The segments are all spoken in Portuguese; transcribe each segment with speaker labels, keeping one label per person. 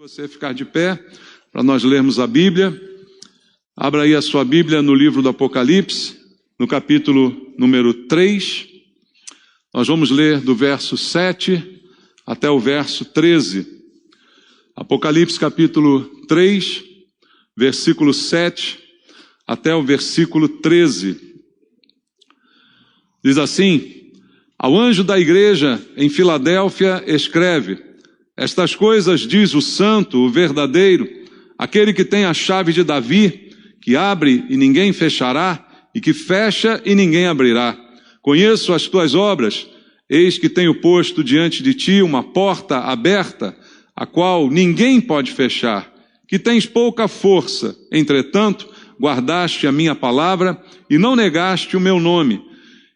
Speaker 1: Você ficar de pé para nós lermos a Bíblia. Abra aí a sua Bíblia no livro do Apocalipse, no capítulo número 3. Nós vamos ler do verso 7 até o verso 13. Apocalipse capítulo 3, versículo 7 até o versículo 13. Diz assim: ao anjo da igreja em Filadélfia escreve: estas coisas diz o santo, o verdadeiro, aquele que tem a chave de Davi, que abre e ninguém fechará, e que fecha e ninguém abrirá. Conheço as tuas obras, eis que tenho posto diante de ti uma porta aberta, a qual ninguém pode fechar, que tens pouca força, entretanto, guardaste a minha palavra e não negaste o meu nome.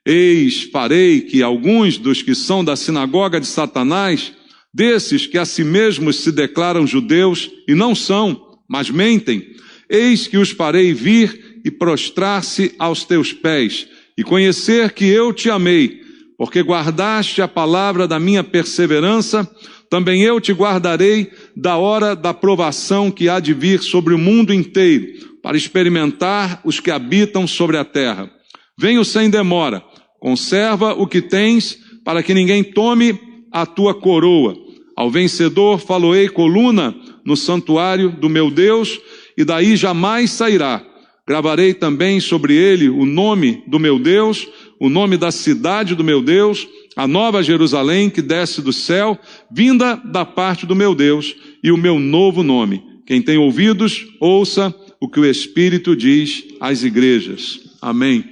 Speaker 1: Eis, farei que alguns dos que são da sinagoga de Satanás, desses que a si mesmos se declaram judeus e não são, mas mentem, eis que os farei vir e prostrar-se aos teus pés, e conhecer que eu te amei, porque guardaste a palavra da minha perseverança, também eu te guardarei da hora da provação que há de vir sobre o mundo inteiro, para experimentar os que habitam sobre a terra. Venho sem demora, conserva o que tens, para que ninguém tome a tua coroa. Ao vencedor faloei coluna no santuário do meu Deus, e daí jamais sairá. Gravarei também sobre ele o nome do meu Deus, o nome da cidade do meu Deus, a nova Jerusalém que desce do céu, vinda da parte do meu Deus, e o meu novo nome. Quem tem ouvidos, ouça o que o Espírito diz às igrejas. Amém.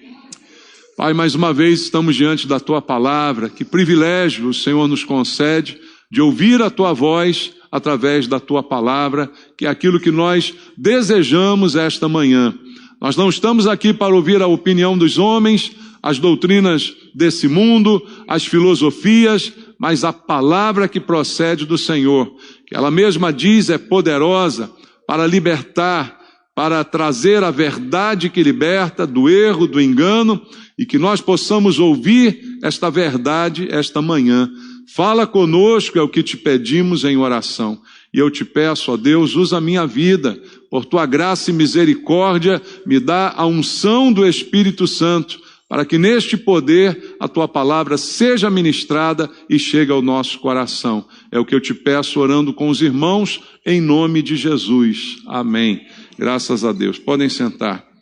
Speaker 1: Pai, mais uma vez estamos diante da Tua palavra. Que privilégio o Senhor nos concede de ouvir a Tua voz através da Tua palavra, que é aquilo que nós desejamos esta manhã. Nós não estamos aqui para ouvir a opinião dos homens, as doutrinas desse mundo, as filosofias, mas a palavra que procede do Senhor, que ela mesma diz é poderosa para libertar, para trazer a verdade que liberta do erro, do engano, e que nós possamos ouvir esta verdade esta manhã. Fala conosco, é o que te pedimos em oração. E eu te peço, ó Deus, usa a minha vida, por tua graça e misericórdia, me dá a unção do Espírito Santo, para que neste poder a tua palavra seja ministrada e chegue ao nosso coração. É o que eu te peço orando com os irmãos, em nome de Jesus. Amém. Graças a Deus. Podem sentar.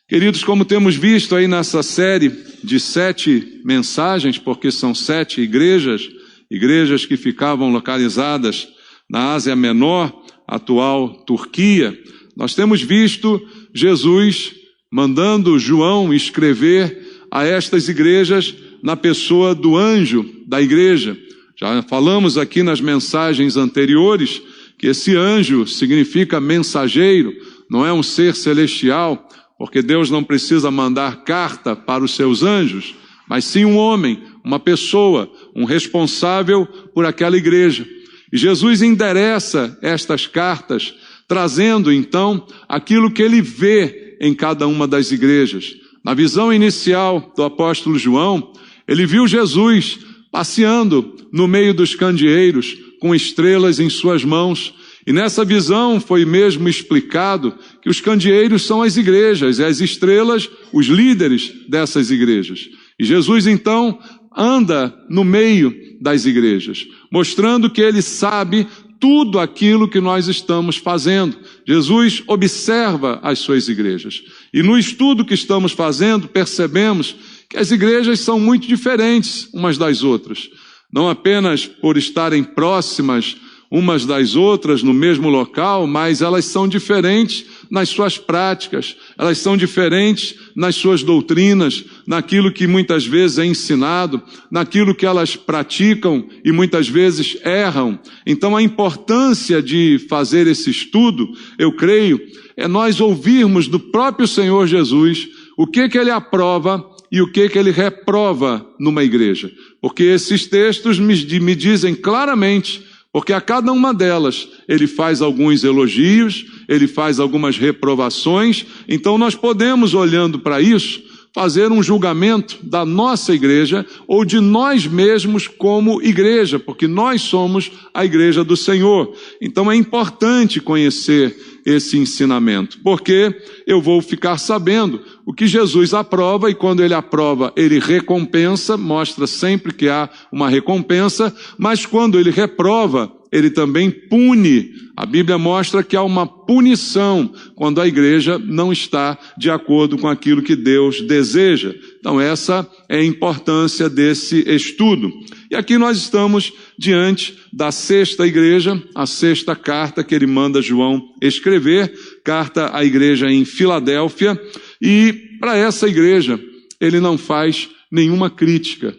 Speaker 1: Queridos, como temos visto aí nessa série de 7 mensagens, porque são 7 igrejas que ficavam localizadas na Ásia Menor, atual Turquia, nós temos visto Jesus mandando João escrever a estas igrejas na pessoa do anjo da igreja. Já falamos aqui nas mensagens anteriores que esse anjo significa mensageiro, não é um ser celestial, porque Deus não precisa mandar carta para os seus anjos, mas sim um homem, uma pessoa, um responsável por aquela igreja. E Jesus endereça estas cartas, trazendo então aquilo que ele vê em cada uma das igrejas. Na visão inicial do apóstolo João, ele viu Jesus passeando no meio dos candeeiros, com estrelas em suas mãos. E nessa visão foi mesmo explicado que os candeeiros são as igrejas, e as estrelas, os líderes dessas igrejas. E Jesus então anda no meio das igrejas, mostrando que ele sabe tudo aquilo que nós estamos fazendo. Jesus observa as suas igrejas. E no estudo que estamos fazendo, percebemos que as igrejas são muito diferentes umas das outras. Não apenas por estarem próximas umas das outras no mesmo local, mas elas são diferentes nas suas práticas, elas são diferentes nas suas doutrinas, naquilo que muitas vezes é ensinado, naquilo que elas praticam e muitas vezes erram. Então a importância de fazer esse estudo, eu creio, é nós ouvirmos do próprio Senhor Jesus o que ele aprova e o que ele reprova numa igreja. Porque esses textos me dizem claramente, porque a cada uma delas ele faz alguns elogios, ele faz algumas reprovações. Então nós podemos, olhando para isso, fazer um julgamento da nossa igreja ou de nós mesmos como igreja, porque nós somos a igreja do Senhor. Então é importante conhecer esse ensinamento, porque eu vou ficar sabendo o que Jesus aprova, e quando ele aprova, ele recompensa, mostra sempre que há uma recompensa, mas quando ele reprova, ele também pune. A Bíblia mostra que há uma punição quando a igreja não está de acordo com aquilo que Deus deseja. Então essa é a importância desse estudo. E aqui nós estamos diante da sexta igreja, a sexta carta que ele manda João escrever, carta à igreja em Filadélfia, e para essa igreja ele não faz nenhuma crítica.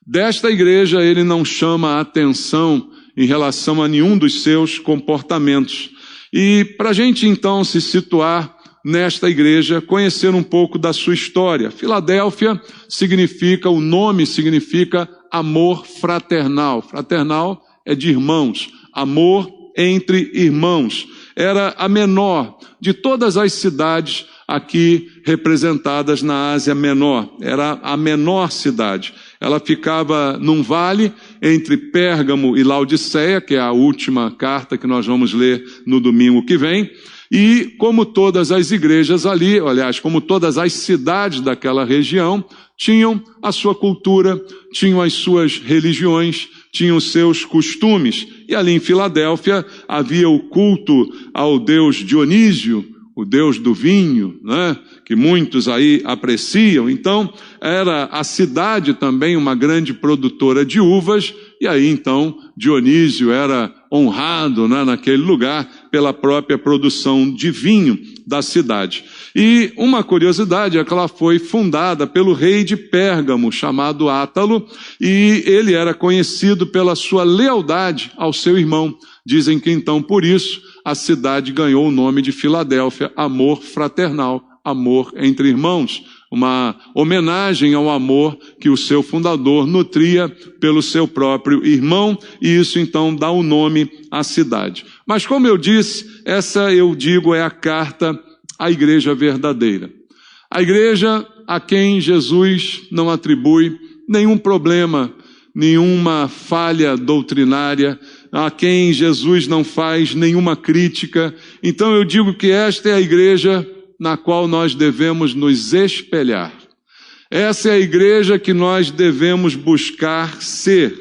Speaker 1: Desta igreja ele não chama a atenção em relação a nenhum dos seus comportamentos. E para a gente então se situar nesta igreja, conhecer um pouco da sua história. Filadélfia significa, o nome significa amor fraternal. Fraternal é de irmãos, amor entre irmãos. Era a menor de todas as cidades aqui representadas na Ásia Menor. Era a menor cidade. Ela ficava num vale entre Pérgamo e Laodiceia, que é a última carta que nós vamos ler no domingo que vem. E como todas as igrejas ali, aliás, como todas as cidades daquela região, tinham a sua cultura, tinham as suas religiões, tinham os seus costumes. E ali em Filadélfia havia o culto ao deus Dionísio, o deus do vinho, né, que muitos aí apreciam. Então, era a cidade também uma grande produtora de uvas, e aí então Dionísio era honrado, né, naquele lugar pela própria produção de vinho da cidade. E uma curiosidade é que ela foi fundada pelo rei de Pérgamo, chamado Átalo, e ele era conhecido pela sua lealdade ao seu irmão. Dizem que então por isso a cidade ganhou o nome de Filadélfia, amor fraternal, amor entre irmãos, uma homenagem ao amor que o seu fundador nutria pelo seu próprio irmão, e isso então dá o nome à cidade. Mas como eu disse, essa eu digo é a carta à igreja verdadeira. A igreja a quem Jesus não atribui nenhum problema, nenhuma falha doutrinária, a quem Jesus não faz nenhuma crítica. Então eu digo que esta é a igreja na qual nós devemos nos espelhar. Essa é a igreja que nós devemos buscar ser.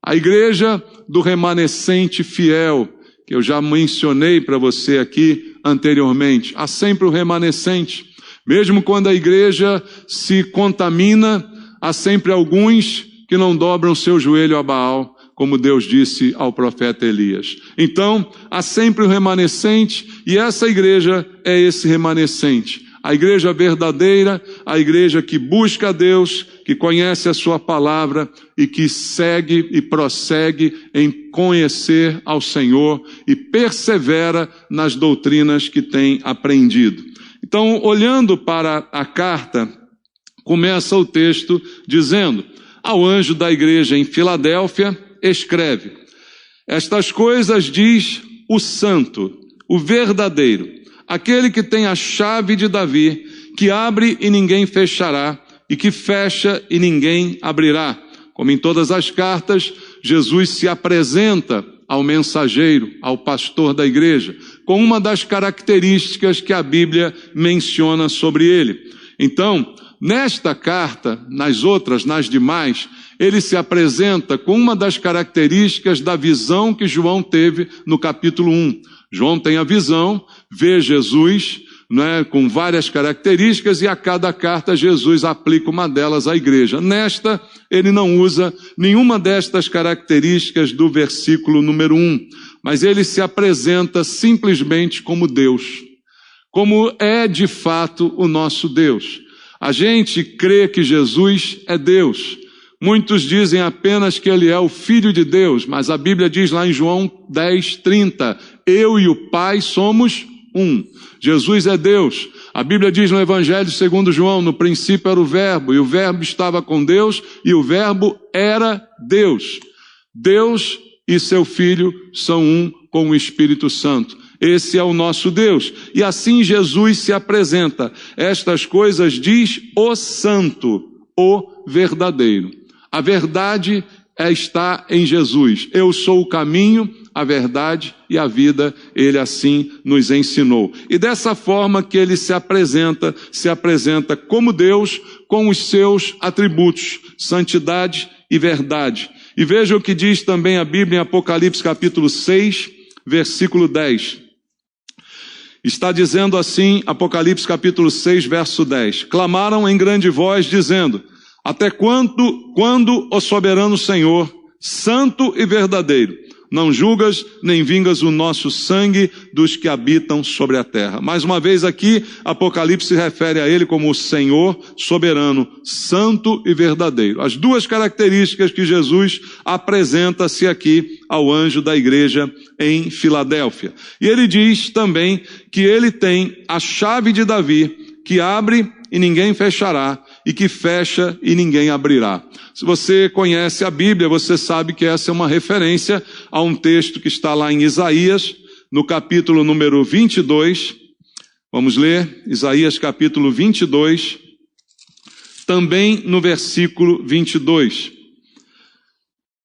Speaker 1: A igreja do remanescente fiel, que eu já mencionei para você aqui anteriormente. Há sempre o remanescente. Mesmo quando a igreja se contamina, há sempre alguns que não dobram seu joelho a Baal, como Deus disse ao profeta Elias. Então, há sempre um remanescente, e essa igreja é esse remanescente. A igreja verdadeira, a igreja que busca a Deus, que conhece a sua palavra e que segue e prossegue em conhecer ao Senhor e persevera nas doutrinas que tem aprendido. Então, olhando para a carta, começa o texto dizendo: ao anjo da igreja em Filadélfia, escreve: estas coisas diz o santo, o verdadeiro, aquele que tem a chave de Davi, que abre e ninguém fechará, e que fecha e ninguém abrirá. Como em todas as cartas, Jesus se apresenta ao mensageiro, ao pastor da igreja, com uma das características que a Bíblia menciona sobre ele. Então, nesta carta, nas outras, nas demais, ele se apresenta com uma das características da visão que João teve no capítulo 1. João tem a visão, vê Jesus, né, com várias características, e a cada carta Jesus aplica uma delas à igreja. Nesta, ele não usa nenhuma destas características do versículo número 1, mas ele se apresenta simplesmente como Deus, como é de fato o nosso Deus. A gente crê que Jesus é Deus. Muitos dizem apenas que ele é o Filho de Deus, mas a Bíblia diz lá em João 10:30, eu e o Pai somos um. Jesus é Deus. A Bíblia diz no Evangelho segundo João, no princípio era o Verbo, e o Verbo estava com Deus, e o Verbo era Deus. Deus e seu Filho são um com o Espírito Santo. Esse é o nosso Deus. E assim Jesus se apresenta. Estas coisas diz o Santo, o verdadeiro. A verdade está em Jesus. Eu sou o caminho, a verdade e a vida. Ele assim nos ensinou. E dessa forma que ele se apresenta como Deus, com os seus atributos, santidade e verdade. E veja o que diz também a Bíblia em Apocalipse capítulo 6, versículo 10. Está dizendo assim, Apocalipse capítulo 6, verso 10. Clamaram em grande voz, dizendo: até quando, ó soberano Senhor, santo e verdadeiro, não julgas nem vingas o nosso sangue dos que habitam sobre a terra. Mais uma vez aqui, Apocalipse se refere a ele como o Senhor soberano, santo e verdadeiro. As duas características que Jesus apresenta-se aqui ao anjo da igreja em Filadélfia. E ele diz também que ele tem a chave de Davi, que abre e ninguém fechará, e que fecha e ninguém abrirá. Se você conhece a Bíblia, você sabe que essa é uma referência a um texto que está lá em Isaías, no capítulo número 22. Vamos ler Isaías capítulo 22, também no versículo 22.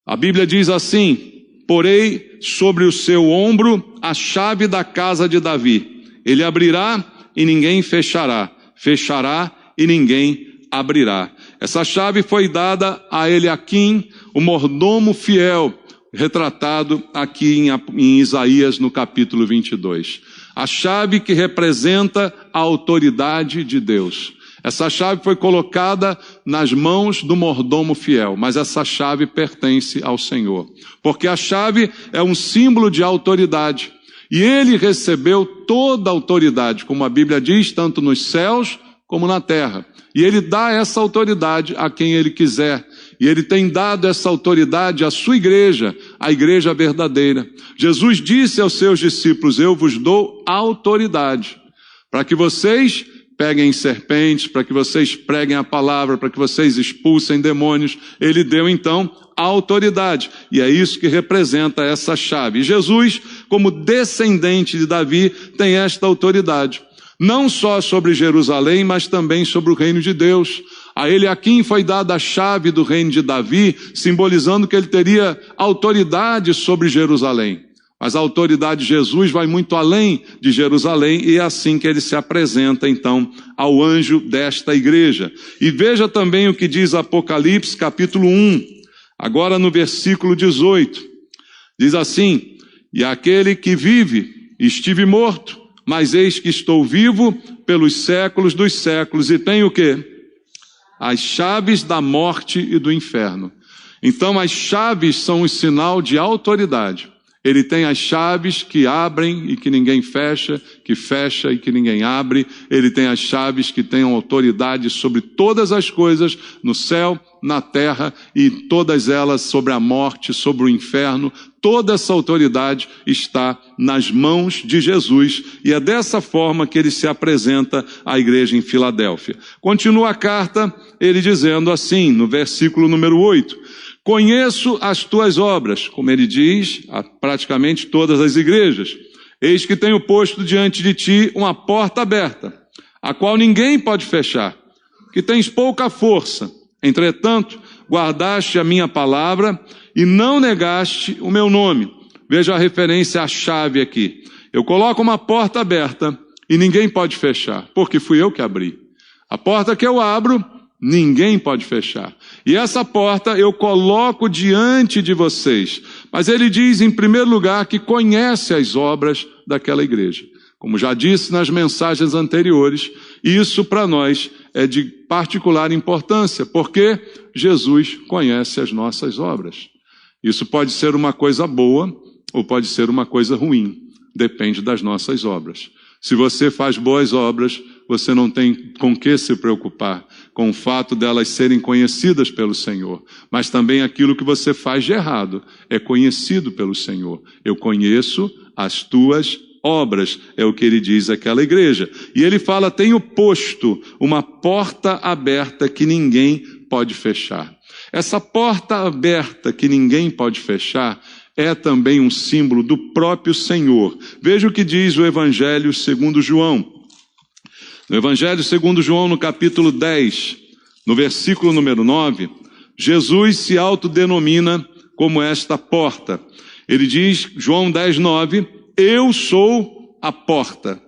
Speaker 1: A Bíblia diz assim: porei sobre o seu ombro a chave da casa de Davi. Ele abrirá e ninguém fechará, fechará e ninguém abrirá. Essa chave foi dada a Eliaquim, o mordomo fiel, retratado aqui em Isaías no capítulo 22. A chave que representa a autoridade de Deus. Essa chave foi colocada nas mãos do mordomo fiel, mas essa chave pertence ao Senhor. Porque a chave é um símbolo de autoridade. E ele recebeu toda a autoridade, como a Bíblia diz, tanto nos céus como na terra. E ele dá essa autoridade a quem ele quiser. E ele tem dado essa autoridade à sua igreja, a igreja verdadeira. Jesus disse aos seus discípulos: eu vos dou autoridade, para que vocês peguem serpentes, para que vocês preguem a palavra, para que vocês expulsem demônios. Ele deu então a autoridade. E é isso que representa essa chave. E Jesus, como descendente de Davi, tem esta autoridade. Não só sobre Jerusalém, mas também sobre o reino de Deus. A Eliaquim foi dada a chave do reino de Davi, simbolizando que ele teria autoridade sobre Jerusalém. Mas a autoridade de Jesus vai muito além de Jerusalém, e é assim que ele se apresenta, então, ao anjo desta igreja. E veja também o que diz Apocalipse, capítulo 1, agora no versículo 18. Diz assim: e aquele que vive, estive morto, mas eis que estou vivo pelos séculos dos séculos, e tenho o quê? As chaves da morte e do inferno. Então as chaves são um sinal de autoridade. Ele tem as chaves que abrem e que ninguém fecha, que fecha e que ninguém abre. Ele tem as chaves que têm autoridade sobre todas as coisas no céu, na terra, e todas elas sobre a morte, sobre o inferno. Toda essa autoridade está nas mãos de Jesus, e é dessa forma que ele se apresenta à igreja em Filadélfia. Continua a carta, ele dizendo assim, no versículo número 8: conheço as tuas obras, como ele diz a praticamente todas as igrejas. Eis que tenho posto diante de ti uma porta aberta, a qual ninguém pode fechar, que tens pouca força. Entretanto, guardaste a minha palavra e não negaste o meu nome. Veja a referência à chave aqui. Eu coloco uma porta aberta e ninguém pode fechar, porque fui eu que abri. A porta que eu abro, ninguém pode fechar. E essa porta eu coloco diante de vocês. Mas ele diz, em primeiro lugar, que conhece as obras daquela igreja. Como já disse nas mensagens anteriores, isso para nós é de particular importância, porque Jesus conhece as nossas obras. Isso pode ser uma coisa boa ou pode ser uma coisa ruim. Depende das nossas obras. Se você faz boas obras, você não tem com que se preocupar com o fato delas serem conhecidas pelo Senhor. Mas também aquilo que você faz de errado é conhecido pelo Senhor. Eu conheço as tuas obras, é o que ele diz àquela igreja. E ele fala, tenho posto uma porta aberta que ninguém pode fechar. Essa porta aberta que ninguém pode fechar é também um símbolo do próprio Senhor. Veja o que diz o Evangelho segundo João. No Evangelho segundo João, no capítulo 10, no versículo número 9, Jesus se autodenomina como esta porta. Ele diz, João 10, 9, eu sou a porta.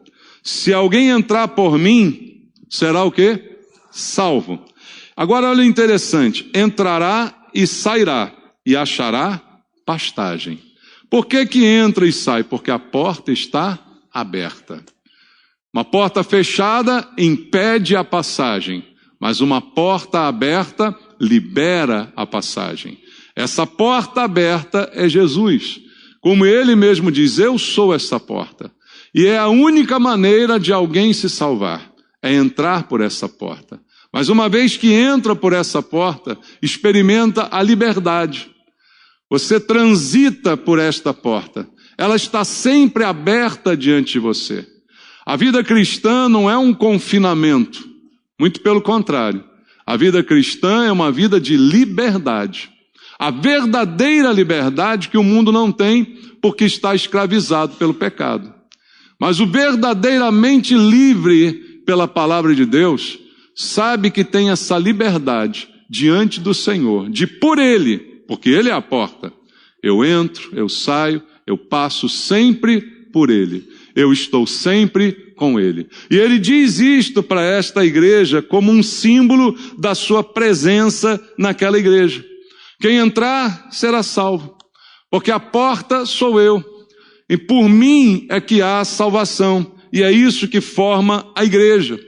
Speaker 1: Se alguém entrar por mim, será o quê? Salvo. Agora olha o interessante, entrará e sairá, e achará pastagem. Por que que entra e sai? Porque a porta está aberta. Uma porta fechada impede a passagem, mas uma porta aberta libera a passagem. Essa porta aberta é Jesus. Como ele mesmo diz, eu sou essa porta. E é a única maneira de alguém se salvar, é entrar por essa porta. Mas uma vez que entra por essa porta, experimenta a liberdade. Você transita por esta porta. Ela está sempre aberta diante de você. A vida cristã não é um confinamento. Muito pelo contrário. A vida cristã é uma vida de liberdade. A verdadeira liberdade que o mundo não tem porque está escravizado pelo pecado. Mas o verdadeiramente livre pela palavra de Deus sabe que tem essa liberdade diante do Senhor, de por Ele, porque Ele é a porta. Eu entro, eu saio, eu passo sempre por Ele. Eu estou sempre com Ele. E Ele diz isto para esta igreja como um símbolo da sua presença naquela igreja. Quem entrar será salvo, porque a porta sou eu. E por mim é que há salvação. E é isso que forma a igreja.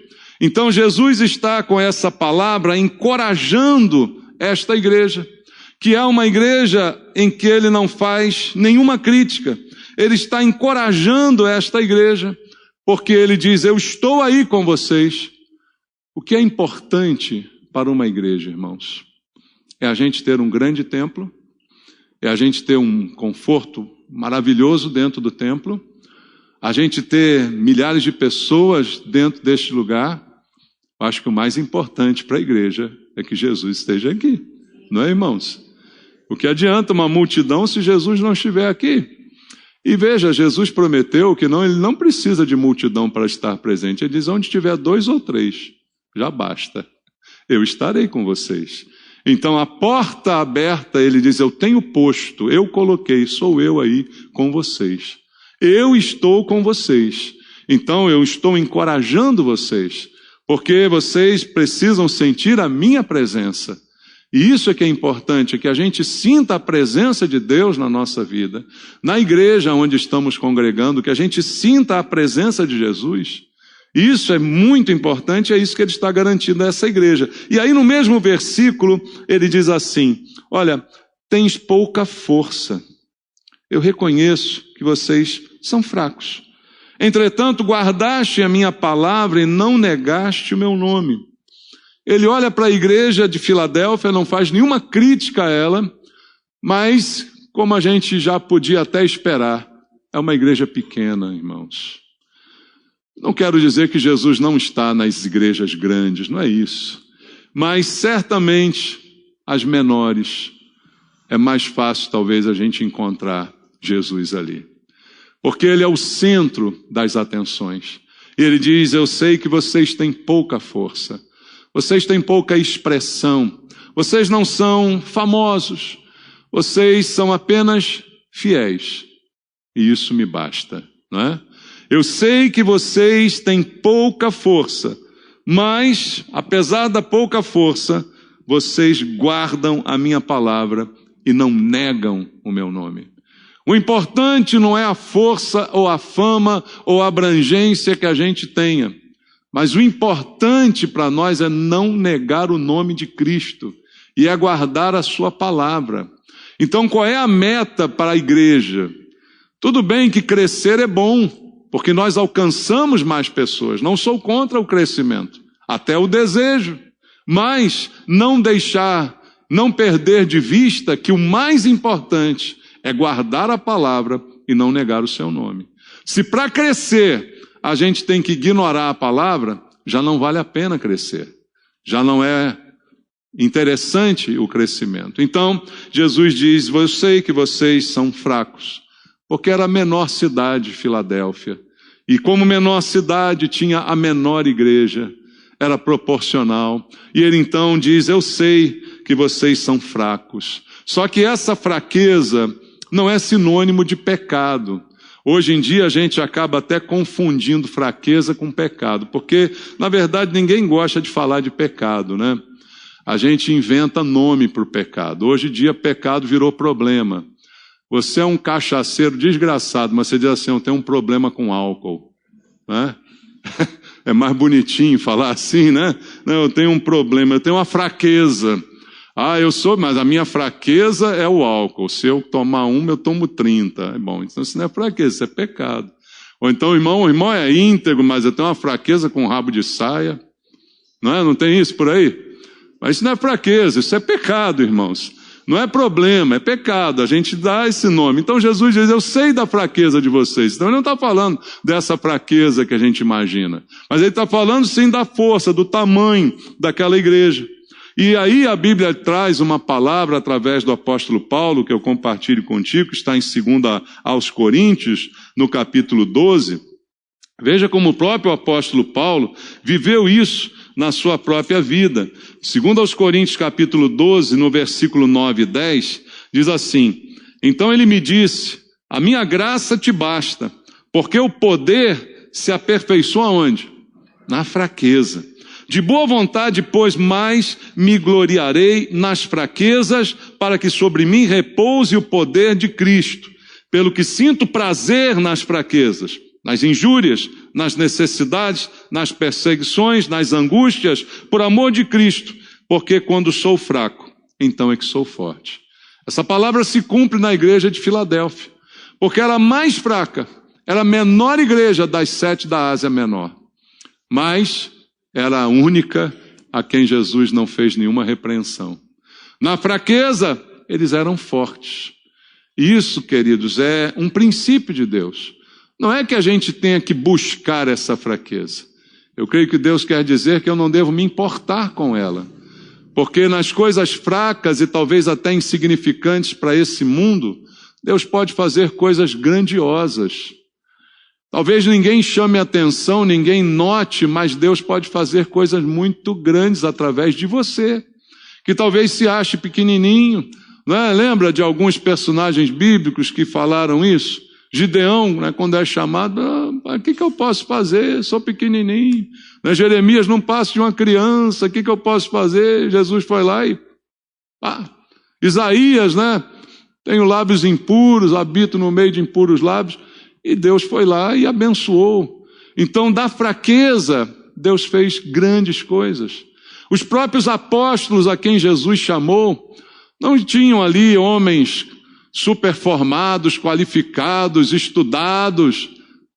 Speaker 1: Então Jesus está com essa palavra encorajando esta igreja, que é uma igreja em que ele não faz nenhuma crítica. Ele está encorajando esta igreja, porque ele diz, eu estou aí com vocês. O que é importante para uma igreja, irmãos? É a gente ter um grande templo, é a gente ter um conforto maravilhoso dentro do templo, a gente ter milhares de pessoas dentro deste lugar. Acho que o mais importante para a igreja é que Jesus esteja aqui, não é, irmãos? O que adianta uma multidão se Jesus não estiver aqui? E veja, Jesus prometeu que ele não precisa de multidão para estar presente. Ele diz, onde tiver 2 ou 3, já basta. Eu estarei com vocês. Então a porta aberta, ele diz, eu tenho posto, eu coloquei, sou eu aí com vocês. Eu estou com vocês. Então eu estou encorajando vocês, porque vocês precisam sentir a minha presença. E isso é que é importante, é que a gente sinta a presença de Deus na nossa vida, na igreja onde estamos congregando, que a gente sinta a presença de Jesus. Isso é muito importante, é isso que ele está garantindo a essa igreja. E aí no mesmo versículo, ele diz assim, olha, tens pouca força. Eu reconheço que vocês são fracos. Entretanto, guardaste a minha palavra e não negaste o meu nome. Ele olha para a igreja de Filadélfia, não faz nenhuma crítica a ela, mas, como a gente já podia até esperar, é uma igreja pequena, irmãos. Não quero dizer que Jesus não está nas igrejas grandes, não é isso. Mas, certamente, as menores, é mais fácil, talvez, a gente encontrar Jesus ali. Porque Ele é o centro das atenções. E Ele diz, eu sei que vocês têm pouca força. Vocês têm pouca expressão. Vocês não são famosos. Vocês são apenas fiéis. E isso me basta, não é? Eu sei que vocês têm pouca força, mas, apesar da pouca força, vocês guardam a minha palavra e não negam o meu nome. O importante não é a força ou a fama ou a abrangência que a gente tenha, mas o importante para nós é não negar o nome de Cristo e é guardar a sua palavra. Então, qual é a meta para a igreja? Tudo bem que crescer é bom, porque nós alcançamos mais pessoas. Não sou contra o crescimento, até o desejo. Mas não deixar, não perder de vista que o mais importante é guardar a palavra e não negar o seu nome. Se para crescer a gente tem que ignorar a palavra, já não vale a pena crescer. Já não é interessante o crescimento. Então, Jesus diz, eu sei que vocês são fracos, porque era a menor cidade, Filadélfia. E como menor cidade, tinha a menor igreja, era proporcional. E ele então diz, eu sei que vocês são fracos. Só que essa fraqueza não é sinônimo de pecado. Hoje em dia a gente acaba até confundindo fraqueza com pecado, porque na verdade ninguém gosta de falar de pecado, né? A gente inventa nome para o pecado. Hoje em dia pecado virou problema. Você é um cachaceiro desgraçado, mas você diz assim, eu tenho um problema com álcool, né? É mais bonitinho falar assim, né? Não, eu tenho um problema, eu tenho uma fraqueza. Mas a minha fraqueza é o álcool. Se eu tomar eu tomo 30. Bom, então isso não é fraqueza, isso é pecado. Ou então o irmão é íntegro, mas eu tenho uma fraqueza com rabo de saia. Não é? Não tem isso por aí? Mas isso não é fraqueza, isso é pecado, irmãos. Não é problema, é pecado. A gente dá esse nome. Então Jesus diz, eu sei da fraqueza de vocês. Então ele não está falando dessa fraqueza que a gente imagina. Mas ele está falando sim da força, do tamanho daquela igreja. E aí a Bíblia traz uma palavra através do apóstolo Paulo, que eu compartilho contigo, que está em 2 aos Coríntios, no capítulo 12. Veja como o próprio apóstolo Paulo viveu isso na sua própria vida. 2 aos Coríntios, capítulo 12, no versículo 9 e 10, diz assim, então ele me disse, a minha graça te basta, porque o poder se aperfeiçoa onde? Na fraqueza. De boa vontade, pois, mais me gloriarei nas fraquezas, para que sobre mim repouse o poder de Cristo. Pelo que sinto prazer nas fraquezas, nas injúrias, nas necessidades, nas perseguições, nas angústias, por amor de Cristo, porque quando sou fraco, então é que sou forte. Essa palavra se cumpre na igreja de Filadélfia, porque era a mais fraca, era a menor igreja das 7 da Ásia Menor, mas era a única a quem Jesus não fez nenhuma repreensão. Na fraqueza, eles eram fortes. Isso, queridos, é um princípio de Deus. Não é que a gente tenha que buscar essa fraqueza. Eu creio que Deus quer dizer que eu não devo me importar com ela. Porque nas coisas fracas e talvez até insignificantes para esse mundo, Deus pode fazer coisas grandiosas. Talvez ninguém chame atenção, ninguém note, mas Deus pode fazer coisas muito grandes através de você, que talvez se ache pequenininho, não é? Lembra de alguns personagens bíblicos que falaram isso? Gideão, né, quando é chamado, o que eu posso fazer? Sou pequenininho. Né? Jeremias, não passo de uma criança, o que eu posso fazer? Jesus foi lá e... Isaías, né? Tenho lábios impuros, habito no meio de impuros lábios. E Deus foi lá e abençoou. Então, da fraqueza, Deus fez grandes coisas. Os próprios apóstolos a quem Jesus chamou, não tinham ali homens superformados, qualificados, estudados,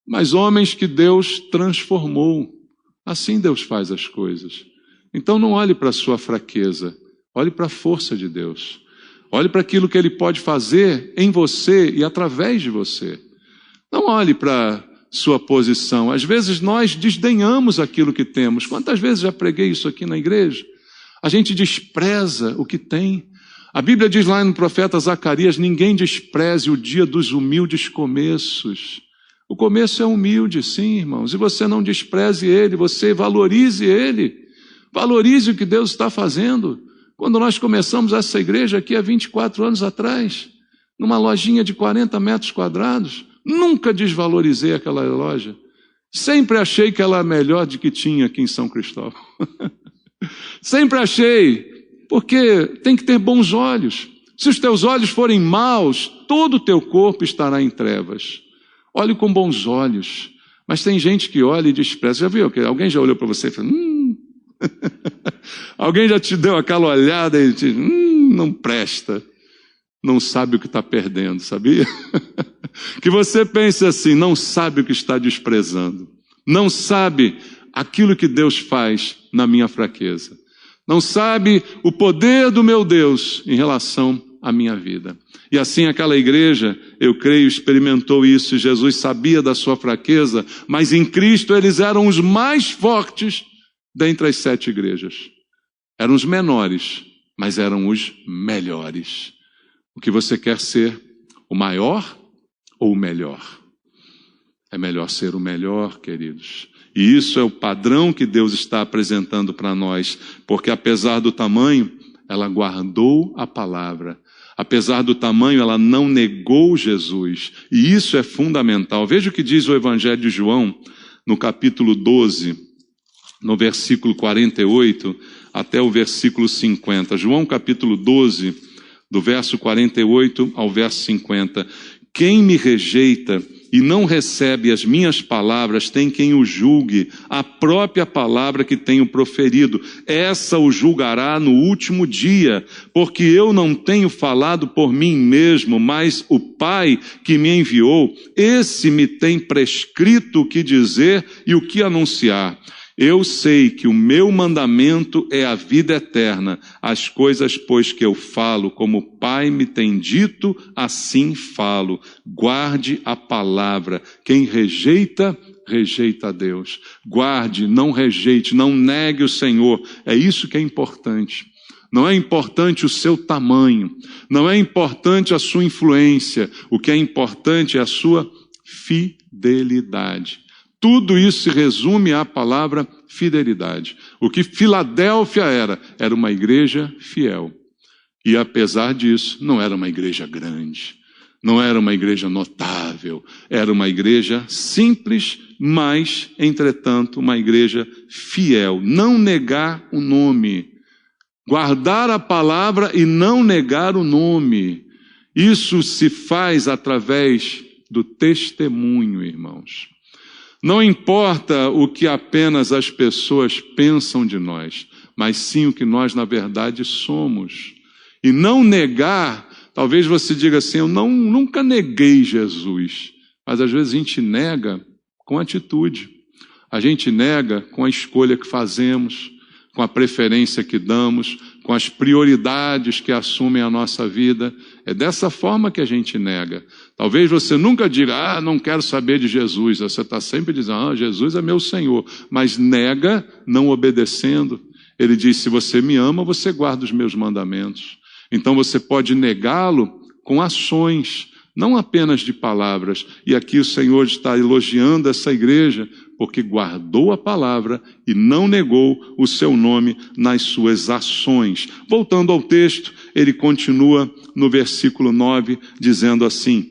Speaker 1: mas homens que Deus transformou. Assim Deus faz as coisas. Então, não olhe para a sua fraqueza, olhe para a força de Deus. Olhe para aquilo que Ele pode fazer em você e através de você. Não olhe para sua posição. Às vezes nós desdenhamos aquilo que temos. Quantas vezes já preguei isso aqui na igreja? A gente despreza o que tem. A Bíblia diz lá no profeta Zacarias, ninguém despreze o dia dos humildes começos. O começo é humilde, sim, irmãos. E você não despreze ele, você valorize ele. Valorize o que Deus está fazendo. Quando nós começamos essa igreja aqui há 24 anos atrás, numa lojinha de 40 metros quadrados, nunca desvalorizei aquela loja. Sempre achei que ela era melhor do que tinha aqui em São Cristóvão. Sempre achei, porque tem que ter bons olhos. Se os teus olhos forem maus, todo o teu corpo estará em trevas. Olhe com bons olhos. Mas tem gente que olha e despreza. Já viu? Alguém já olhou para você e falou, Alguém já te deu aquela olhada e diz, não presta. Não sabe o que está perdendo, sabia? Que você pense assim, não sabe o que está desprezando. Não sabe aquilo que Deus faz na minha fraqueza. Não sabe o poder do meu Deus em relação à minha vida. E assim aquela igreja, eu creio, experimentou isso. Jesus sabia da sua fraqueza, mas em Cristo eles eram os mais fortes dentre as 7 igrejas. Eram os menores, mas eram os melhores. O que você quer ser? O maior ou o melhor? É melhor ser o melhor, queridos. E isso é o padrão que Deus está apresentando para nós, porque apesar do tamanho, ela guardou a palavra. Apesar do tamanho, ela não negou Jesus. E isso é fundamental. Veja o que diz o Evangelho de João, no capítulo 12, no versículo 48 até o versículo 50. João capítulo 12, do verso 48 ao verso 50. Quem me rejeita e não recebe as minhas palavras, tem quem o julgue, a própria palavra que tenho proferido. Essa o julgará no último dia, porque eu não tenho falado por mim mesmo, mas o Pai que me enviou, esse me tem prescrito o que dizer e o que anunciar. Eu sei que o meu mandamento é a vida eterna. As coisas, pois, que eu falo, como o Pai me tem dito, assim falo. Guarde a palavra. Quem rejeita, rejeita a Deus. Guarde, não rejeite, não negue o Senhor. É isso que é importante. Não é importante o seu tamanho. Não é importante a sua influência. O que é importante é a sua fidelidade. Tudo isso se resume à palavra fidelidade. O que Filadélfia era uma igreja fiel. E apesar disso, não era uma igreja grande, não era uma igreja notável, era uma igreja simples, mas, entretanto, uma igreja fiel. Não negar o nome, guardar a palavra e não negar o nome. Isso se faz através do testemunho, irmãos. Não importa o que apenas as pessoas pensam de nós, mas sim o que nós, na verdade, somos. E não negar, talvez você diga assim, eu nunca neguei Jesus. Mas às vezes a gente nega com atitude. A gente nega com a escolha que fazemos, com a preferência que damos, com as prioridades que assumem a nossa vida. É dessa forma que a gente nega. Talvez você nunca diga, não quero saber de Jesus. Você está sempre dizendo, Jesus é meu Senhor. Mas nega não obedecendo. Ele diz, se você me ama, você guarda os meus mandamentos. Então você pode negá-lo com ações, não apenas de palavras. E aqui o Senhor está elogiando essa igreja, porque guardou a palavra e não negou o seu nome nas suas ações. Voltando ao texto, ele continua no versículo 9, dizendo assim,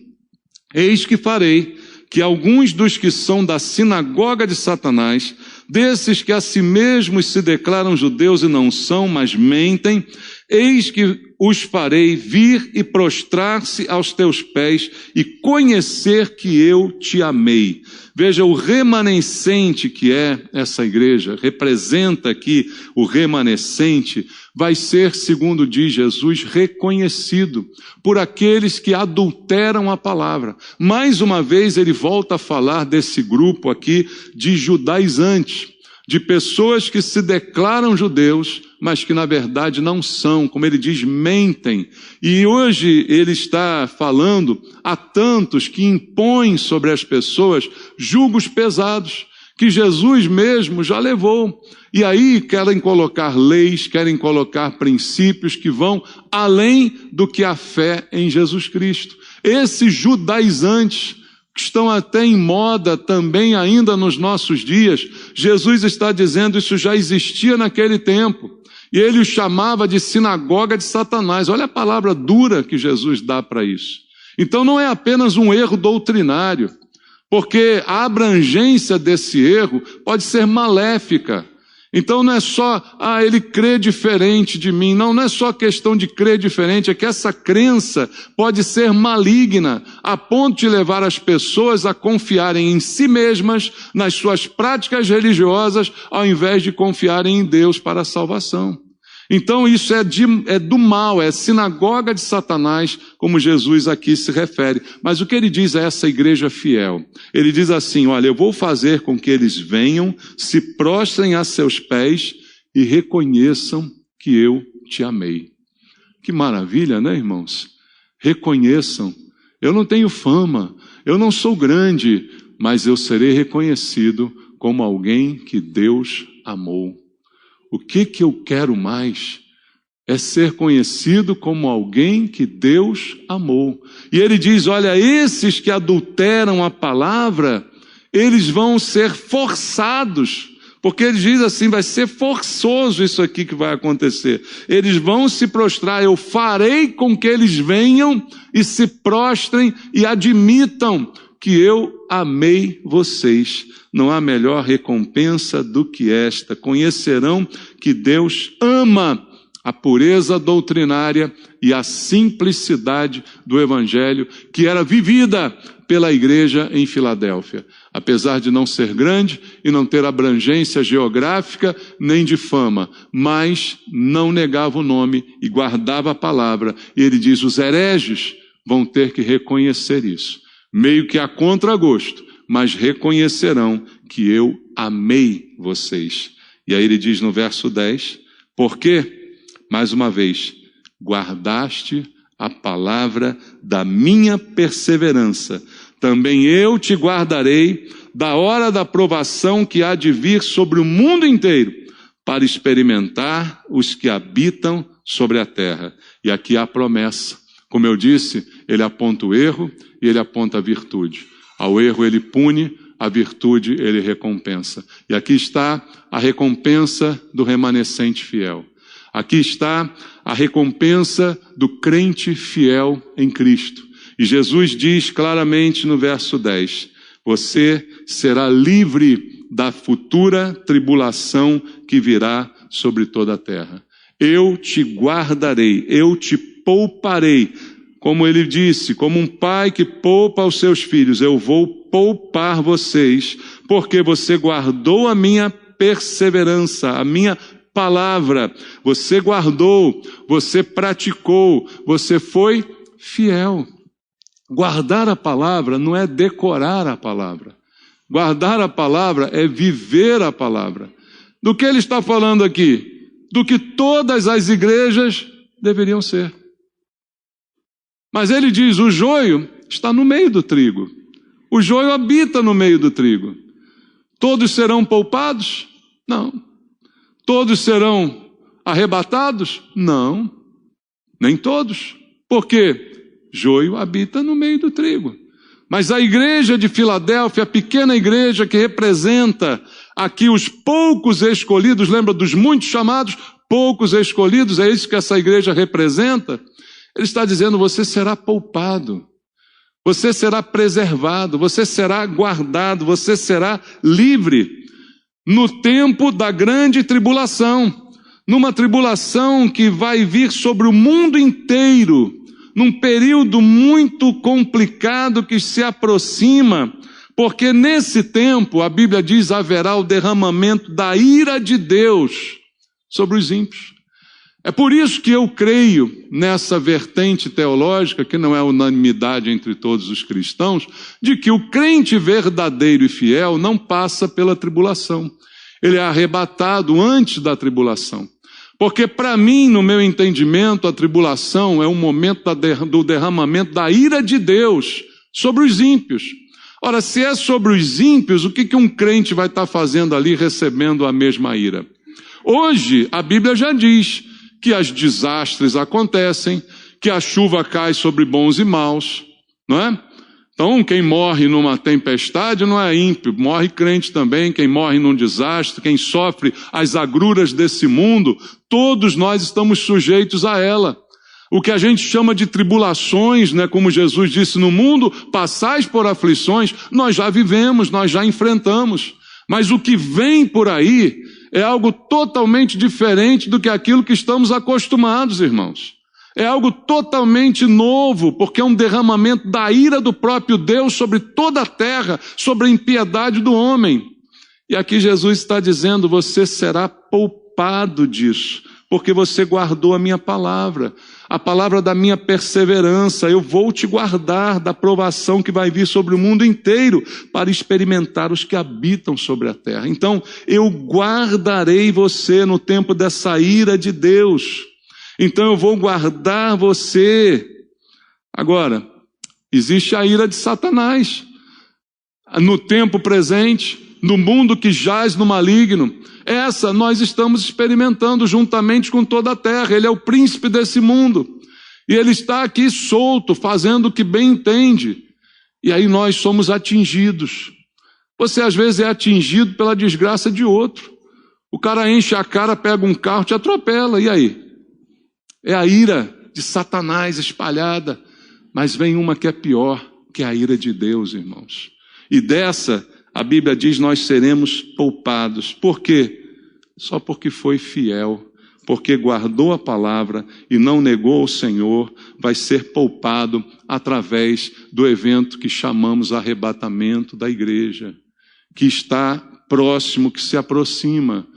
Speaker 1: eis que farei que alguns dos que são da sinagoga de Satanás, desses que a si mesmos se declaram judeus e não são, mas mentem, eis que os farei vir e prostrar-se aos teus pés e conhecer que eu te amei. Veja, o remanescente que é essa igreja, representa aqui o remanescente, vai ser, segundo diz Jesus, reconhecido por aqueles que adulteram a palavra. Mais uma vez ele volta a falar desse grupo aqui de judaizantes, de pessoas que se declaram judeus, mas que na verdade não são, como ele diz, mentem. E hoje ele está falando a tantos que impõem sobre as pessoas julgos pesados, que Jesus mesmo já levou. E aí querem colocar leis, querem colocar princípios que vão além do que a fé em Jesus Cristo. Esses judaizantes, que estão até em moda também ainda nos nossos dias, Jesus está dizendo isso já existia naquele tempo. E ele o chamava de sinagoga de Satanás. Olha a palavra dura que Jesus dá para isso. Então não é apenas um erro doutrinário, porque a abrangência desse erro pode ser maléfica. Então não é só, ele crê diferente de mim. Não é só questão de crer diferente, é que essa crença pode ser maligna, a ponto de levar as pessoas a confiarem em si mesmas, nas suas práticas religiosas, ao invés de confiarem em Deus para a salvação. Então isso é do mal, é sinagoga de Satanás, como Jesus aqui se refere. Mas o que ele diz a essa igreja fiel? Ele diz assim, olha, eu vou fazer com que eles venham, se prostrem a seus pés e reconheçam que eu te amei. Que maravilha, né, irmãos? Reconheçam. Eu não tenho fama, eu não sou grande, mas eu serei reconhecido como alguém que Deus amou. O que eu quero mais é ser conhecido como alguém que Deus amou. E ele diz, olha, esses que adulteram a palavra, eles vão ser forçados, porque ele diz assim, vai ser forçoso isso aqui que vai acontecer. Eles vão se prostrar, eu farei com que eles venham e se prostrem e admitam que eu amei vocês. Não há melhor recompensa do que esta. Conhecerão que Deus ama a pureza doutrinária e a simplicidade do Evangelho que era vivida pela igreja em Filadélfia. Apesar de não ser grande e não ter abrangência geográfica nem de fama, mas não negava o nome e guardava a palavra. E ele diz, os hereges vão ter que reconhecer isso, meio que a contragosto, mas reconhecerão que eu amei vocês. E aí ele diz no verso 10, porque, mais uma vez, guardaste a palavra da minha perseverança, também eu te guardarei da hora da provação que há de vir sobre o mundo inteiro, para experimentar os que habitam sobre a terra. E aqui há a promessa. Como eu disse, ele aponta o erro e ele aponta a virtude. Ao erro ele pune, a virtude ele recompensa. E aqui está a recompensa do remanescente fiel. Aqui está a recompensa do crente fiel em Cristo. E Jesus diz claramente no verso 10, você será livre da futura tribulação que virá sobre toda a terra. Eu te guardarei, eu te pouparei. Como ele disse, como um pai que poupa os seus filhos, eu vou poupar vocês, porque você guardou a minha perseverança, a minha palavra. Você guardou, você praticou, você foi fiel. Guardar a palavra não é decorar a palavra. Guardar a palavra é viver a palavra. Do que ele está falando aqui? Do que todas as igrejas deveriam ser. Mas ele diz, o joio está no meio do trigo. O joio habita no meio do trigo. Todos serão poupados? Não. Todos serão arrebatados? Não. Nem todos. Por quê? Joio habita no meio do trigo. Mas a igreja de Filadélfia, a pequena igreja que representa aqui os poucos escolhidos, lembra dos muitos chamados, poucos escolhidos, é isso que essa igreja representa. Ele está dizendo, você será poupado, você será preservado, você será guardado, você será livre no tempo da grande tribulação, numa tribulação que vai vir sobre o mundo inteiro, num período muito complicado que se aproxima, porque nesse tempo, a Bíblia diz, haverá o derramamento da ira de Deus sobre os ímpios. É por isso que eu creio nessa vertente teológica, que não é unanimidade entre todos os cristãos, de que o crente verdadeiro e fiel não passa pela tribulação. Ele é arrebatado antes da tribulação. Porque para mim, no meu entendimento, a tribulação é um momento do derramamento da ira de Deus sobre os ímpios. Ora, se é sobre os ímpios, o que um crente vai estar fazendo ali recebendo a mesma ira? Hoje, a Bíblia já diz que os desastres acontecem, que a chuva cai sobre bons e maus, não é? Então, quem morre numa tempestade não é ímpio, morre crente também, quem morre num desastre, quem sofre as agruras desse mundo, todos nós estamos sujeitos a ela. O que a gente chama de tribulações, né, como Jesus disse, no mundo passais por aflições, nós já vivemos, nós já enfrentamos. Mas o que vem por aí é algo totalmente diferente do que aquilo que estamos acostumados, irmãos. É algo totalmente novo, porque é um derramamento da ira do próprio Deus sobre toda a terra, sobre a impiedade do homem. E aqui Jesus está dizendo, você será poupado disso, porque você guardou a minha palavra, a palavra da minha perseverança. Eu vou te guardar da provação que vai vir sobre o mundo inteiro, para experimentar os que habitam sobre a terra. Então, eu guardarei você no tempo dessa ira de Deus. Então eu vou guardar você. Agora, existe a ira de Satanás. No tempo presente, do mundo que jaz no maligno. Essa nós estamos experimentando juntamente com toda a terra. Ele é o príncipe desse mundo. E ele está aqui solto, fazendo o que bem entende. E aí nós somos atingidos. Você às vezes é atingido pela desgraça de outro. O cara enche a cara, pega um carro, te atropela. E aí? É a ira de Satanás espalhada. Mas vem uma que é pior, que é a ira de Deus, irmãos. E dessa, a Bíblia diz, nós seremos poupados. Por quê? Só porque foi fiel. Porque guardou a palavra e não negou o Senhor, vai ser poupado através do evento que chamamos arrebatamento da igreja, que está próximo, que se aproxima.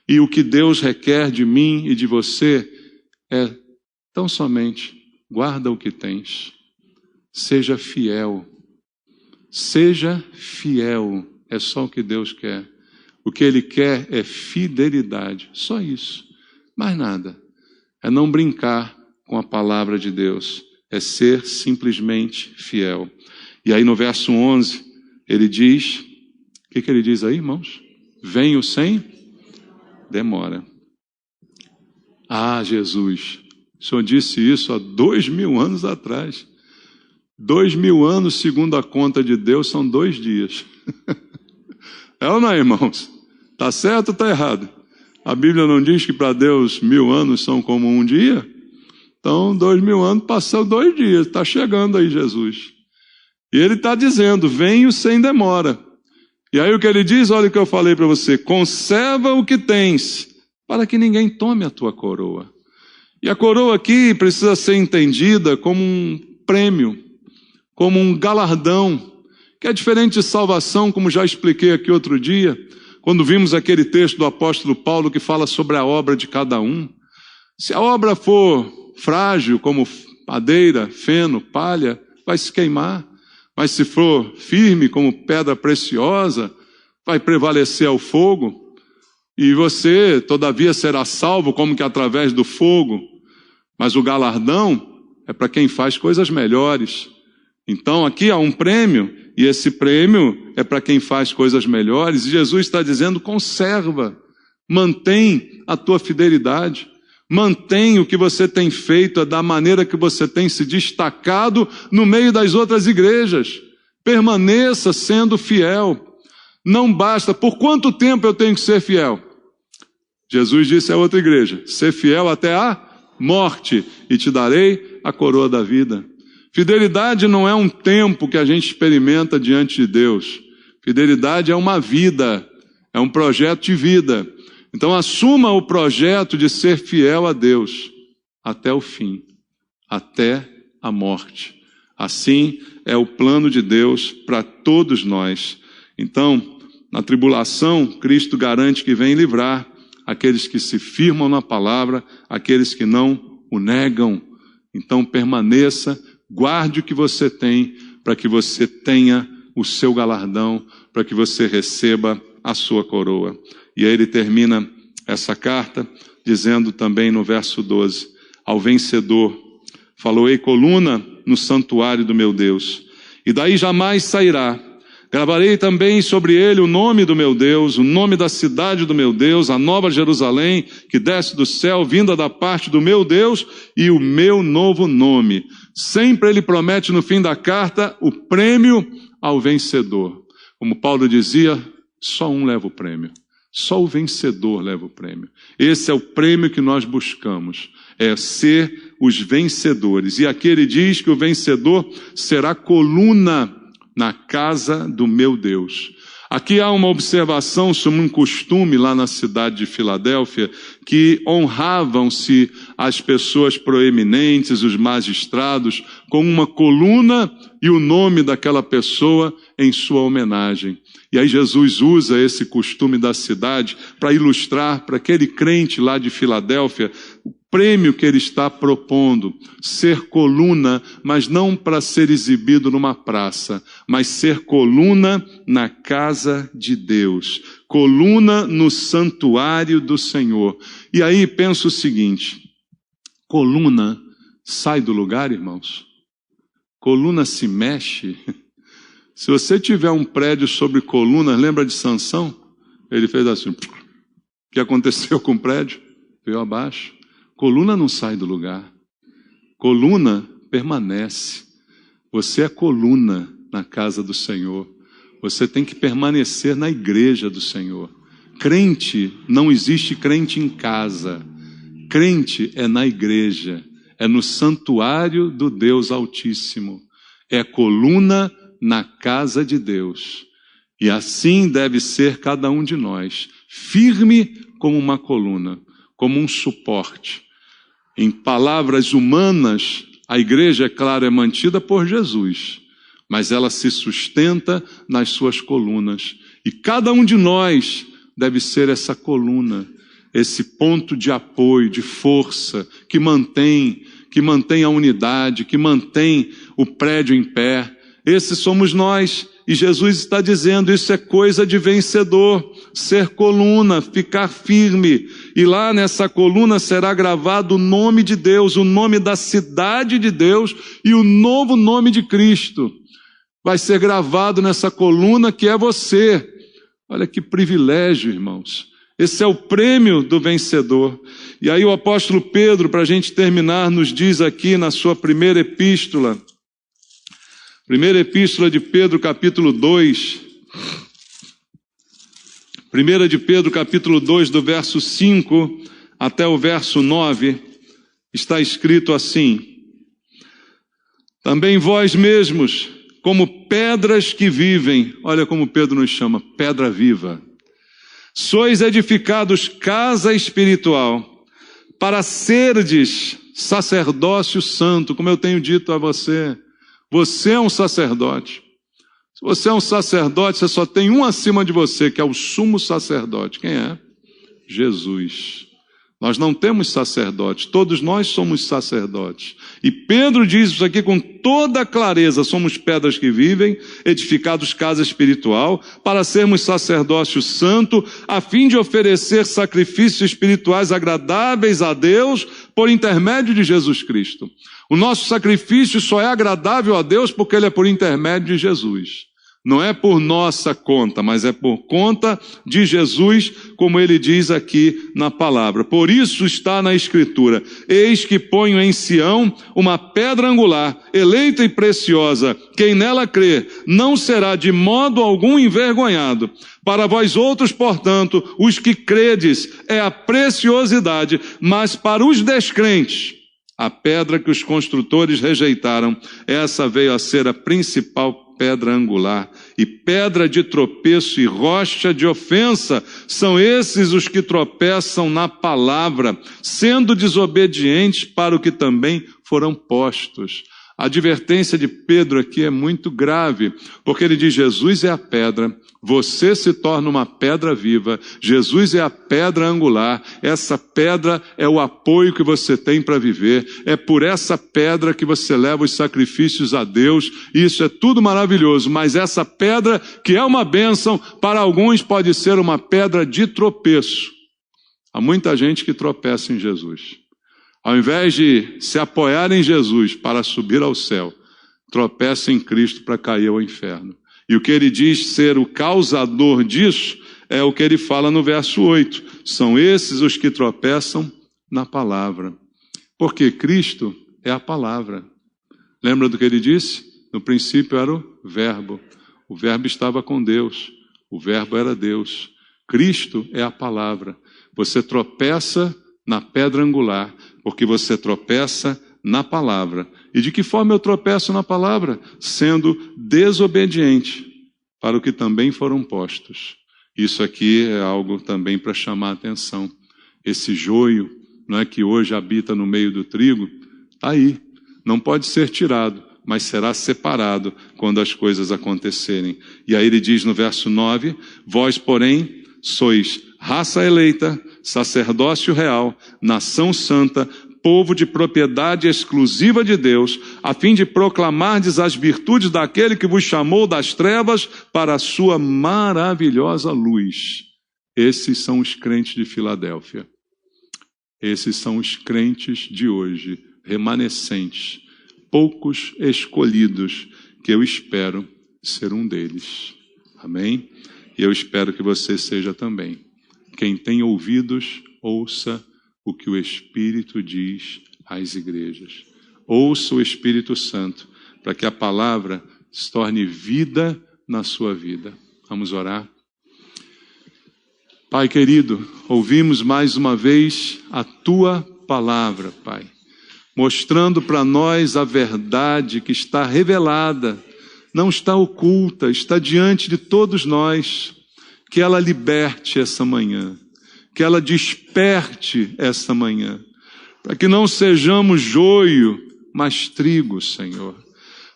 Speaker 1: E o que Deus requer de mim e de você é tão somente guarda o que tens, seja fiel, é só o que Deus quer. O que Ele quer é fidelidade, só isso. Mais nada, é não brincar com a palavra de Deus, é ser simplesmente fiel. E aí no verso 11, ele diz, o que ele diz aí, irmãos? Venho sem demora. Ah, Jesus, o Senhor disse isso há 2000 anos atrás. 2000 anos, segundo a conta de Deus, são 2 dias. É ou não é, irmãos? Está certo ou está errado? A Bíblia não diz que para Deus 1000 anos são como um dia? Então, 2000 anos passou 2 dias, está chegando aí Jesus. E ele está dizendo, venho sem demora. E aí o que ele diz, olha o que eu falei para você, conserva o que tens, para que ninguém tome a tua coroa. E a coroa aqui precisa ser entendida como um prêmio, como um galardão, que é diferente de salvação, como já expliquei aqui outro dia, quando vimos aquele texto do apóstolo Paulo que fala sobre a obra de cada um. Se a obra for frágil, como madeira, feno, palha, vai se queimar. Mas se for firme, como pedra preciosa, vai prevalecer ao fogo. E você, todavia, será salvo como que através do fogo. Mas o galardão é para quem faz coisas melhores. Então aqui há um prêmio, e esse prêmio é para quem faz coisas melhores. E Jesus está dizendo, conserva, mantém a tua fidelidade, mantém o que você tem feito, da maneira que você tem se destacado no meio das outras igrejas. Permaneça sendo fiel. Não basta, por quanto tempo eu tenho que ser fiel? Jesus disse a outra igreja, ser fiel até a morte, e te darei a coroa da vida. Fidelidade não é um tempo que a gente experimenta diante de Deus. Fidelidade é uma vida, é um projeto de vida. Então assuma o projeto de ser fiel a Deus até o fim, até a morte. Assim é o plano de Deus para todos nós. Então, na tribulação, Cristo garante que vem livrar aqueles que se firmam na palavra, aqueles que não o negam. Então permaneça, guarde o que você tem, para que você tenha o seu galardão, para que você receba a sua coroa. E aí ele termina essa carta dizendo também no verso 12, ao vencedor, falou-ei coluna no santuário do meu Deus, e daí jamais sairá. Gravarei também sobre ele o nome do meu Deus, o nome da cidade do meu Deus, a nova Jerusalém, que desce do céu, vinda da parte do meu Deus, e o meu novo nome. Sempre ele promete no fim da carta o prêmio ao vencedor. Como Paulo dizia, só um leva o prêmio. Só o vencedor leva o prêmio. Esse é o prêmio que nós buscamos, é ser os vencedores. E aqui ele diz que o vencedor será coluna na casa do meu Deus. Aqui há uma observação sobre um costume lá na cidade de Filadélfia, que honravam-se as pessoas proeminentes, os magistrados, com uma coluna e o nome daquela pessoa em sua homenagem. E aí Jesus usa esse costume da cidade para ilustrar para aquele crente lá de Filadélfia o prêmio que ele está propondo, ser coluna, mas não para ser exibido numa praça, mas ser coluna na casa de Deus, coluna no santuário do Senhor. E aí penso o seguinte, coluna sai do lugar, irmãos? Coluna se mexe? Se você tiver um prédio sobre colunas, lembra de Sansão? Ele fez assim. O que aconteceu com o prédio? Veio abaixo. Coluna não sai do lugar. Coluna permanece. Você é coluna na casa do Senhor. Você tem que permanecer na igreja do Senhor. Crente, não existe crente em casa. Crente é na igreja. É no santuário do Deus Altíssimo. É coluna na casa de Deus. E assim deve ser cada um de nós. Firme como uma coluna, como um suporte. Em palavras humanas, a igreja, é claro, é mantida por Jesus, mas ela se sustenta nas suas colunas. E cada um de nós deve ser essa coluna, esse ponto de apoio, de força, que mantém a unidade, que mantém o prédio em pé. Esses somos nós. E Jesus está dizendo, isso é coisa de vencedor, ser coluna, ficar firme. E lá nessa coluna será gravado o nome de Deus, o nome da cidade de Deus e o novo nome de Cristo. Vai ser gravado nessa coluna que é você. Olha que privilégio, irmãos. Esse é o prêmio do vencedor. E aí o apóstolo Pedro, para a gente terminar, nos diz aqui na sua primeira epístola de Pedro, capítulo 2. 1 de Pedro, capítulo 2, do verso 5 até o verso 9, está escrito assim: também vós mesmos, como pedras que vivem, olha como Pedro nos chama, pedra viva, sois edificados casa espiritual, para serdes sacerdócio santo, como eu tenho dito a você. Você é um sacerdote. Se você é um sacerdote, você só tem um acima de você, que é o sumo sacerdote. Quem é? Jesus. Nós não temos sacerdotes, todos nós somos sacerdotes. E Pedro diz isso aqui com toda clareza: somos pedras que vivem, edificados casa espiritual, para sermos sacerdócio santo, a fim de oferecer sacrifícios espirituais agradáveis a Deus por intermédio de Jesus Cristo. O nosso sacrifício só é agradável a Deus porque ele é por intermédio de Jesus. Não é por nossa conta, mas é por conta de Jesus, como ele diz aqui na palavra. Por isso está na Escritura: eis que ponho em Sião uma pedra angular, eleita e preciosa. Quem nela crê não será de modo algum envergonhado. Para vós outros, portanto, os que credes, é a preciosidade, mas para os descrentes, a pedra que os construtores rejeitaram, essa veio a ser a principal pedra angular, e pedra de tropeço e rocha de ofensa. São esses os que tropeçam na palavra, sendo desobedientes para o que também foram postos. A advertência de Pedro aqui é muito grave, porque ele diz: Jesus é a pedra, você se torna uma pedra viva, Jesus é a pedra angular, essa pedra é o apoio que você tem para viver, é por essa pedra que você leva os sacrifícios a Deus, isso é tudo maravilhoso, mas essa pedra, que é uma bênção, para alguns pode ser uma pedra de tropeço. Há muita gente que tropeça em Jesus. Ao invés de se apoiar em Jesus para subir ao céu, tropeça em Cristo para cair ao inferno. E o que ele diz ser o causador disso é o que ele fala no verso 8. São esses os que tropeçam na palavra. Porque Cristo é a palavra. Lembra do que ele disse? No princípio era o Verbo. O Verbo estava com Deus. O Verbo era Deus. Cristo é a palavra. Você tropeça na pedra angular, porque você tropeça na palavra. E de que forma eu tropeço na palavra? Sendo desobediente para o que também foram postos. Isso aqui é algo também para chamar a atenção. Esse joio, não é, que hoje habita no meio do trigo, está aí. Não pode ser tirado, mas será separado quando as coisas acontecerem. E aí ele diz no verso 9: vós, porém, sois raça eleita, sacerdócio real, nação santa, povo de propriedade exclusiva de Deus, a fim de proclamardes as virtudes daquele que vos chamou das trevas para a sua maravilhosa luz. Esses são os crentes de Filadélfia. Esses são os crentes de hoje, remanescentes, poucos escolhidos, que eu espero ser um deles. Amém? E eu espero que você seja também. Quem tem ouvidos, ouça o que o Espírito diz às igrejas. Ouça o Espírito Santo, para que a palavra se torne vida na sua vida. Vamos orar? Pai querido, ouvimos mais uma vez a Tua palavra, Pai, mostrando para nós a verdade que está revelada, não está oculta, está diante de todos nós. Que ela liberte essa manhã, que ela desperte essa manhã, para que não sejamos joio, mas trigo, Senhor,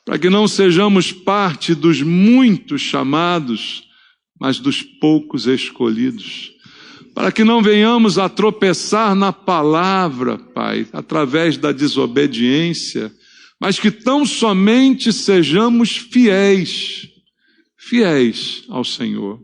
Speaker 1: para que não sejamos parte dos muitos chamados, mas dos poucos escolhidos, para que não venhamos a tropeçar na palavra, Pai, através da desobediência, mas que tão somente sejamos fiéis ao Senhor.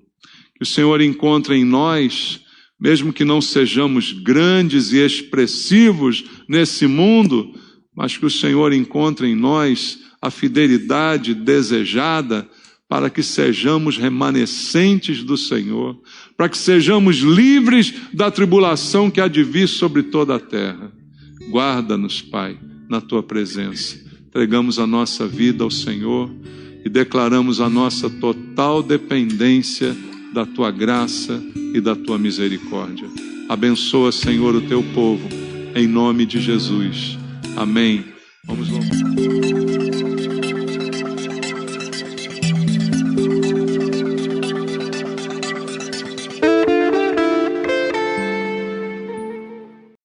Speaker 1: Que o Senhor encontre em nós, mesmo que não sejamos grandes e expressivos nesse mundo, mas que o Senhor encontre em nós a fidelidade desejada para que sejamos remanescentes do Senhor, para que sejamos livres da tribulação que há de vir sobre toda a terra. Guarda-nos, Pai, na Tua presença. Entregamos a nossa vida ao Senhor e declaramos a nossa total dependência da Tua graça e da Tua misericórdia. Abençoa, Senhor, o Teu povo, em nome de Jesus. Amém. Vamos louvar.